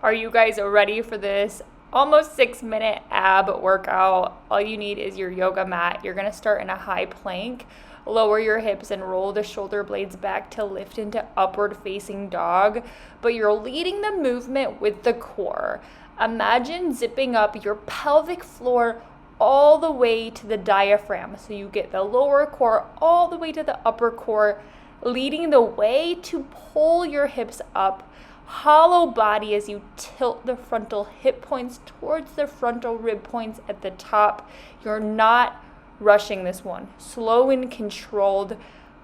Are you guys ready for this almost 6-minute ab workout? All you need is your yoga mat. You're gonna start in a high plank. Lower your hips and roll the shoulder blades back to lift into upward facing dog, but you're leading the movement with the core. Imagine zipping up your pelvic floor all the way to the diaphragm. So you get the lower core all the way to the upper core, leading the way to pull your hips up. Hollow body as you tilt the frontal hip points towards the frontal rib points at the top. You're not rushing this one. Slow and controlled,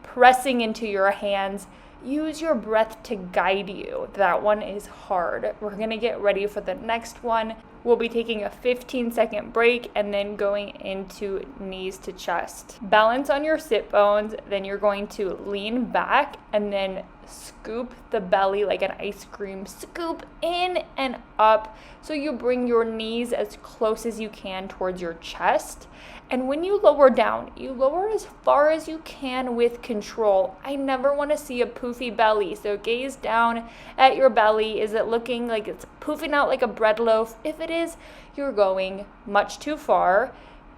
pressing into your hands. Use your breath to guide you. That one is hard. We're going to get ready for the next one. We'll be taking a 15-second break and then going into knees to chest. Balance on your sit bones, then you're going to lean back and then scoop the belly like an ice cream. Scoop in and up so you bring your knees as close as you can towards your chest. And when you lower down, you lower as far as you can with control. I never want to see a poofy belly, so gaze down at your belly. Is it looking like it's poofing out like a bread loaf? If it is, you're going much too far.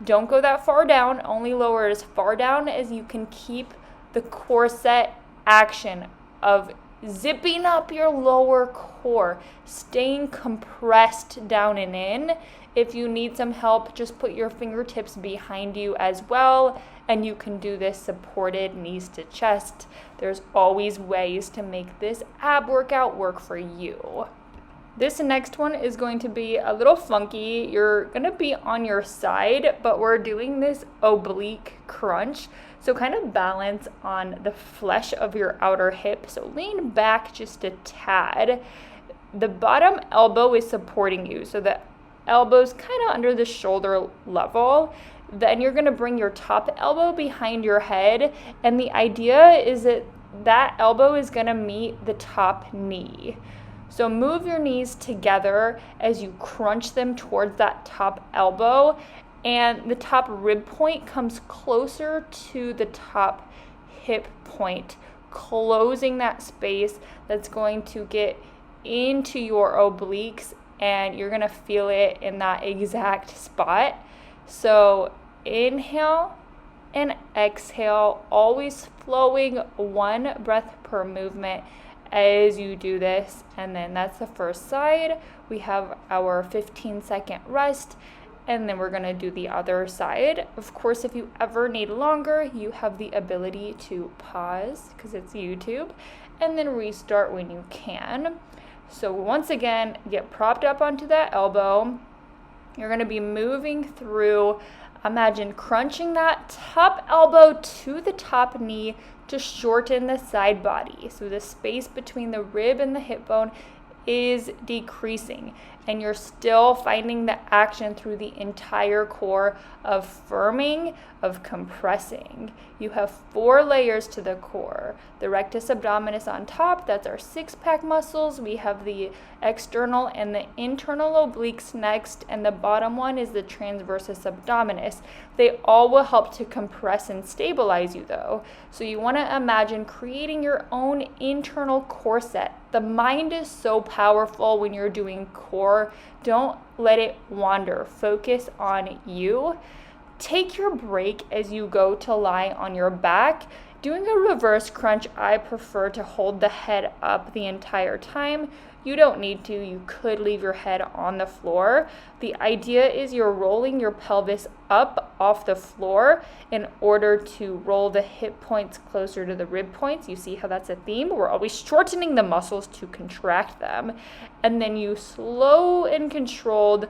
Don't go that far down, only lower as far down as you can keep the core set action of zipping up your lower core, staying compressed down and in. If you need some help, just put your fingertips behind you as well, and you can do this supported knees to chest. There's always ways to make this ab workout work for you. This next one is going to be a little funky. You're going to be on your side, but we're doing this oblique crunch. So kind of balance on the flesh of your outer hip. So lean back just a tad. The bottom elbow is supporting you. So the elbow's kind of under the shoulder level. Then you're going to bring your top elbow behind your head. And the idea is that that elbow is going to meet the top knee. So move your knees together as you crunch them towards that top elbow, and the top rib point comes closer to the top hip point, closing that space that's going to get into your obliques, and you're going to feel it in that exact spot. So inhale and exhale, always flowing one breath per movement as you do this. And then that's the first side. We have our 15-second rest, and then we're going to do the other side. Of course, if you ever need longer, you have the ability to pause because it's YouTube, and then restart when you can. So once again, get propped up onto that elbow. You're going to be moving through. Imagine crunching that top elbow to the top knee to shorten the side body. So the space between the rib and the hip bone is decreasing, and you're still finding the action through the entire core of firming, of compressing. You have 4 layers to the core. The rectus abdominis on top, that's our 6-pack muscles. We have the external and the internal obliques next, and the bottom one is the transversus abdominis. They all will help to compress and stabilize you though. So you want to imagine creating your own internal core set. The mind is so powerful when you're doing core. Don't let it wander. Focus on you. Take your break as you go to lie on your back. Doing a reverse crunch, I prefer to hold the head up the entire time. You don't need to. You could leave your head on the floor. The idea is you're rolling your pelvis up off the floor in order to roll the hip points closer to the rib points. You see how that's a theme? We're always shortening the muscles to contract them. And then you slow and controlled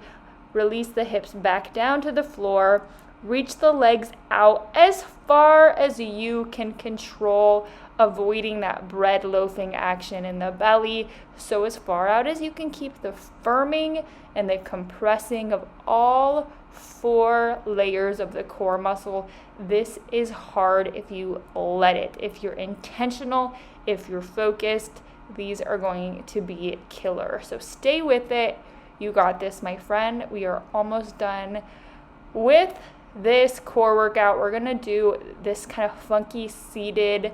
release the hips back down to the floor. Reach the legs out as far as you can control, avoiding that bread loafing action in the belly. So as far out as you can keep the firming and the compressing of all 4 layers of the core muscle. This is hard if you let it. If you're intentional, if you're focused, these are going to be killer. So stay with it. You got this, my friend. We are almost done with this core workout. We're gonna do this kind of funky seated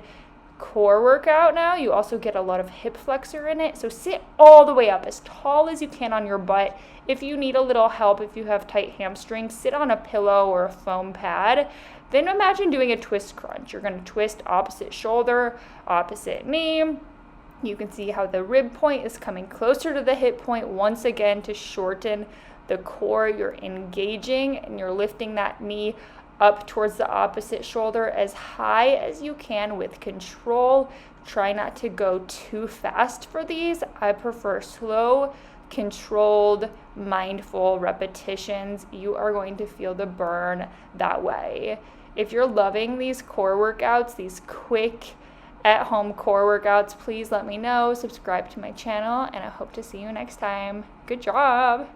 core workout now. You also get a lot of hip flexor in it. So sit all the way up, as tall as you can on your butt. If you need a little help, if you have tight hamstrings, sit on a pillow or a foam pad. Then imagine doing a twist crunch. You're going to twist opposite shoulder, opposite knee. You can see how the rib point is coming closer to the hip point once again to shorten the core. You're engaging and you're lifting that knee up towards the opposite shoulder as high as you can with control. Try not to go too fast for these. I prefer slow, controlled, mindful repetitions. You are going to feel the burn that way. If you're loving these core workouts, these quick at-home core workouts, please let me know. Subscribe to my channel, and I hope to see you next time. Good job!